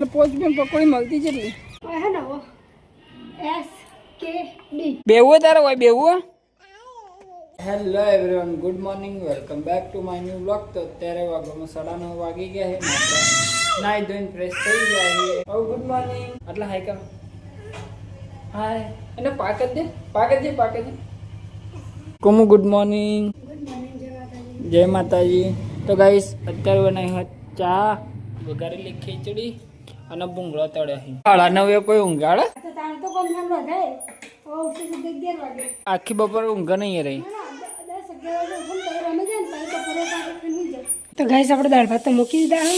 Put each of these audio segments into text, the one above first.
પોચ પણ પકોડી મળતી કેટલી હે ને એસ કે ડી બેવું તારે હોય બેવું. Hello everyone, good morning, welcome back to my new vlog. તો અત્યારે વાગવામાં 9:30 વાગી ગયા છે. નાઈ ધોઈને ફ્રેશ થઈ ગયા છે. ઓ ગુડ મોર્નિંગ એટલે હાય કર, હાય અને પાકત દે કોમુ ગુડ મોર્નિંગ. જય માતાજી. તો ગાઈસ અત્યારે બનાવી હોય ચા, વઘારેલી ખીચડી અને ભૂંગળો તળ્યા. 9:30 કોઈ ઊંઘાડે? આખી બપોર ઊંઘ નહીં રહી. તો ગાઈસ આપણે દાળ ભાત તો મૂકી દીધા.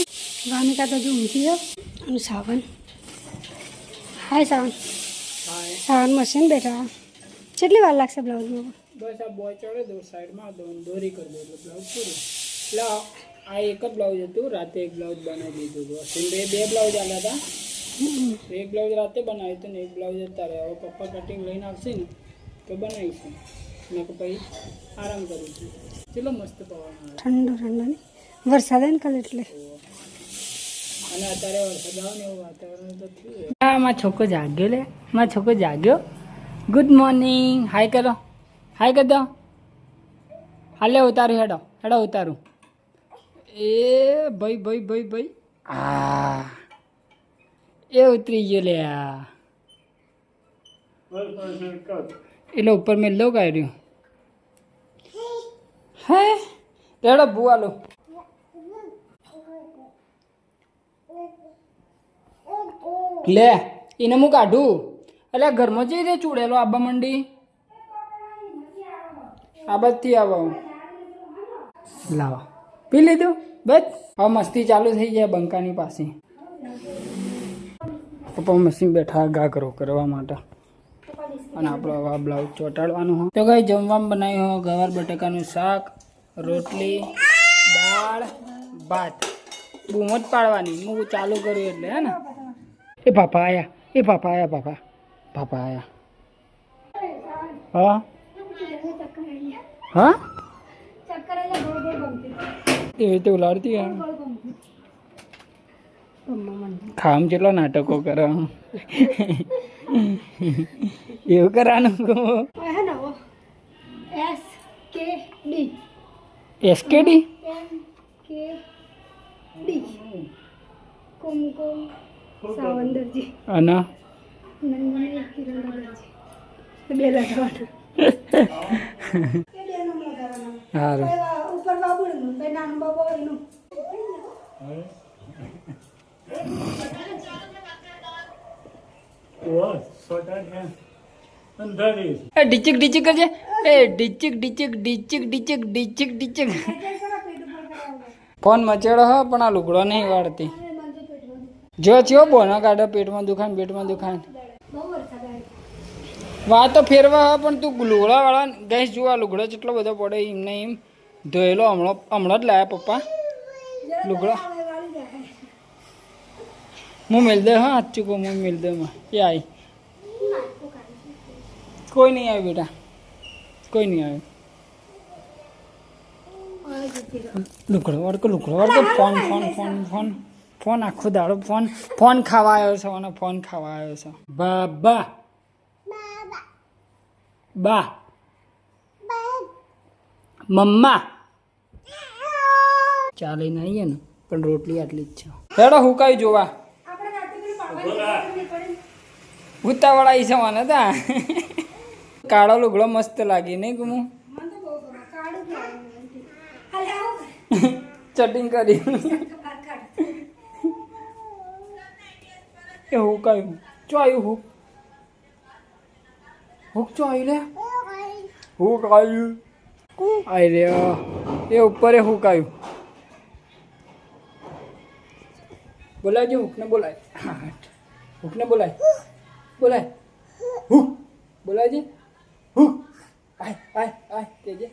વામિકા તો જો ઊંઘી ગયો. અને સાવન, હાય સાવન. સાવન મશીન બેઠા. કેટલી વાર લાગશે બ્લાઉઝમાં? બસ આ બોય ચડે દો, સાઈડમાં દો, દોરી કરી દો એટલે બ્લાઉઝ પૂરું. એટલે આ એક જ બ્લાઉઝ હતું, રાતે એક બ્લાઉઝ બનાવી દીધું હતું. બે બ્લાઉઝ આવ્યા હતા. એક બ્લાઉઝ રાતે બનાવ્યું હતું ને એક બ્લાઉઝ અત્યારે. હવે પપ્પા કટિંગ લઈને આવશે ને તો બનાવીશું, ને પછી આરામ કરીશું. ચલો મસ્ત પવન આવે, ઠંડો નહીં વરસાદ આવે ને કાલે એટલે. અને અત્યારે વરસાદ આવે ને એવું વાતાવરણ તો થયું. હા મારો છોકરો જાગ્યો લે, મારો છોકરો જાગ્યો. ગુડ મોર્નિંગ, હાય કરો, હાય કરી દો. હાલે ઉતારું, હેડો ઉતારું. એ ભાઈ આ એ ઉતરી ગયો લે. એટલે ઉપર મેં લો કાઢ્યું. હે રેડો ભૂવા લો. લે એને હું કાઢું. એટલે ઘરમાં જઈ રે ચૂડેલો આબા મંડી. આ બધથી આવો લાવો, પી લીધું બસ. હવે મસ્તી ચાલુ થઈ જાય બંકાની પાસે. પપ્પા મશીન બેઠા ગાગરો કરવા માટે. અને આપણો આ બ્લાઉઝ ચોંટાડવાનું હોય. તો કઈ જમવામાં બનાવ્યું હોય ગવાર બટાકાનું શાક, રોટલી, દાળ, ભાત. બૂમ જ પાડવાની, હું ચાલુ કર્યું એટલે હે ને. એ પાપા આયા. હા હા એ રીતે ઉલાડતી ખામ જેટલો નાટકો કરે એવું કરવાનું. એસકેડી અને સારું. ડીચક કરજે. એ ડીચક ફોન મચેડો હ પણ આ લુગડો નહીં વાળતી. જો થયો બોનો કાઢો, પેટમાં દુખાય. વાત તો ફેરવા હ પણ તું લુગડા વાળા ગઈશ. જો આ લુગડો કેટલો બધો પડે એમને એમ ધોયેલો. હમણાં જ લાયા પપ્પા લુગડો. હું મેલ દે. હા ચૂકો હું મેલ દે. એ આવી કોઈ નહીં આવ્યું બેટા, કોઈ નહીં આવ્યું. લુકડો વળકો ફોન આખો દાડો ફોન ખાવા આવ્યો છે. અને ફોન ખાવા આવ્યો છે. બા મમ્મા ચા લઈને આવીએ ને પણ રોટલી આટલી જ છે. હેડો હુકાઈ જોવા ઉતાવળાઈ છે મને તા. કાળો લુગડો મસ્ત લાગી નહીં ગુમું ચટિંગ કરી. એ હુકાયું ચો આવ્યું હુક ચો આવ્યું લે. હુક આવ્યું આઈ રે એ ઉપર હુકાયું. બોલાવજો હુકને બોલાય. હુક બોલાવજે. હુક આય કેજે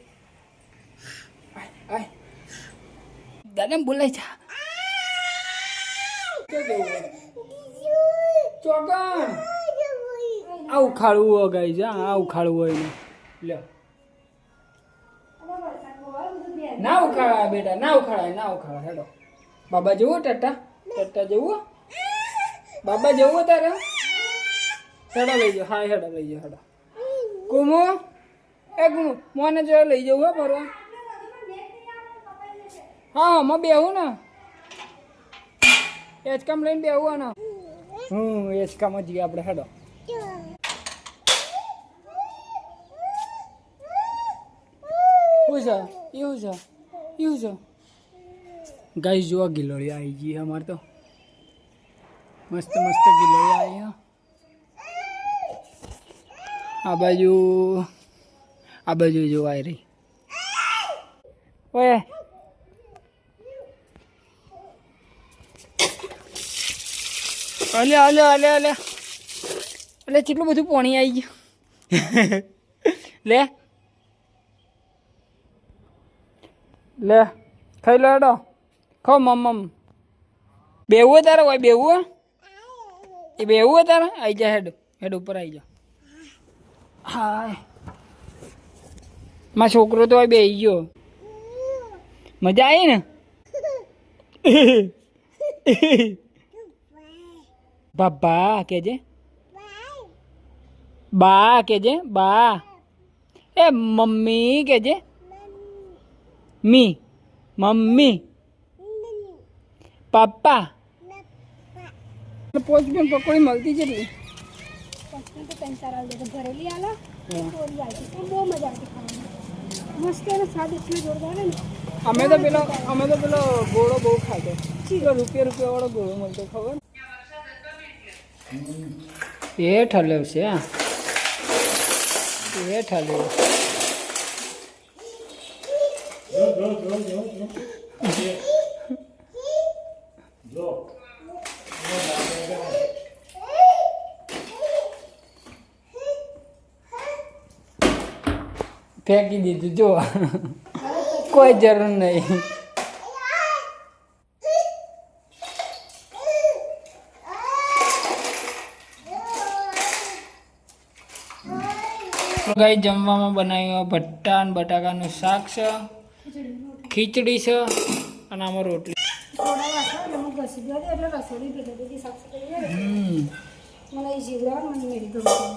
આય દાદા બોલાય છે. ચોકન આ ઉખાડવું હોય ગાઈ. આ ઉખાડવું હોય ને લે. ના ઉખાડા બેટા, ના ઉખાડાય. હેડો બાબા જેવું ટટ્ટા જેવું બાબા જવું તારે હેડા લઈ જાઓ. હા હેડા લઈ જાઓ હેડા. કુમુ કુમુ મોને જો લઈ જવું હો ફરવા. હા હું બેહું ને એચકામ લઈને બેહું ને એચકામ જ ગયા આપણે હેડો. શું છે એવું છે એવું છે ગાઈસ જોવા ગિલોળી આવી ગઈ અમારે તો મસ્ત મસ્ત ગિલોળી આવી. આ બાજુ જોવા આવી રહી. ઓય અલે કેટલું બધું પાણી આવી ગયું. લે લે ખાઈ લો હેડો ખાઓ મમ બેવું તારે હોય બેવું એ બેવું તારે આવી જા હેડ ઉપર આવી જા. હા મારો છોકરો તો હોય બેસી ગયો. મજા આવી ને બાબા કેજે બા કેજે બા એ મમ્મી કેજે મમ્મી પપ્પા. પોચમેન પકોડી મળતી છે ને પોચમેન તો 3-4 આવે ભરેલી આલો થોડી આવી પણ બહુ મજા આવતી ખાવાની. મસ્ત એનો સ્વાદ એટલો જોરદાર ને. અમે તો પેલો ગોળો બહુ ખાધો. રૂપિયા વાળો ગોળો મળતો ખબર એ ઠલેવ છે. એ ઠલેવ ફેંકી દીધું જો કોઈ જરૂર નહીં. ગાઈ જમવામાં બનાવ્યું ભટ્ટા અને બટાકાનું શાક છે, ખીચડી છે અને આમાં રોટલી. થોડા વાસણ એટલે હું ઘસી ગયો એટલે રસોડી ભેગી બધી સાફ સફાઈ મને એ જીવડા મને મેળી ગયું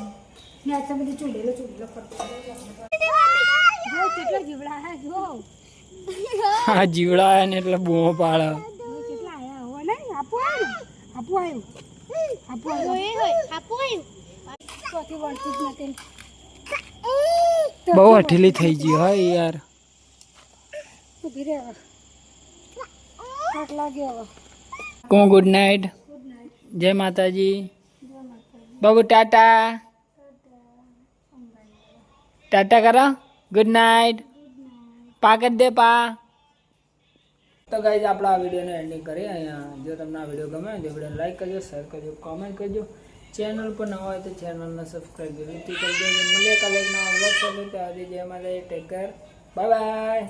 ને આટલા બધી ચૂડેલો કરતો જો કેટલા જીવડા હે જો હા જીવડા આવ્યા ને એટલે બૂમો પાડે. કેટલા આયા હો ને આપો આવ્યું ચોથી વળતી જ નથી. બહુ હઠેલી થઈ ગઈ હા યાર. ઊભી રહે હવે થાક લાગ્યો હવે. કોણ ગુડ નાઇટ. જય માતાજી. બાબુ ટાટા ટાટા કરો. Good night. પા કરી દે પા. તો ગાઈઝ આપણે આ વિડીયોને એન્ડિંગ કરીએ અહીંયા. જો તમને આ વિડીયો ગમે તો વિડીયોને લાઈક કરજો, શેર કરજો, કોમેન્ટ કરજો. ચેનલ પર નવા હોય તો ચેનલને સબસ્ક્રાઈબ જરૂરથી કરજો. મળીએ કાલે એક નવા વ્લોગ સાથે. ત્યાં સુધી જય માતાજી. Take care. Bye bye.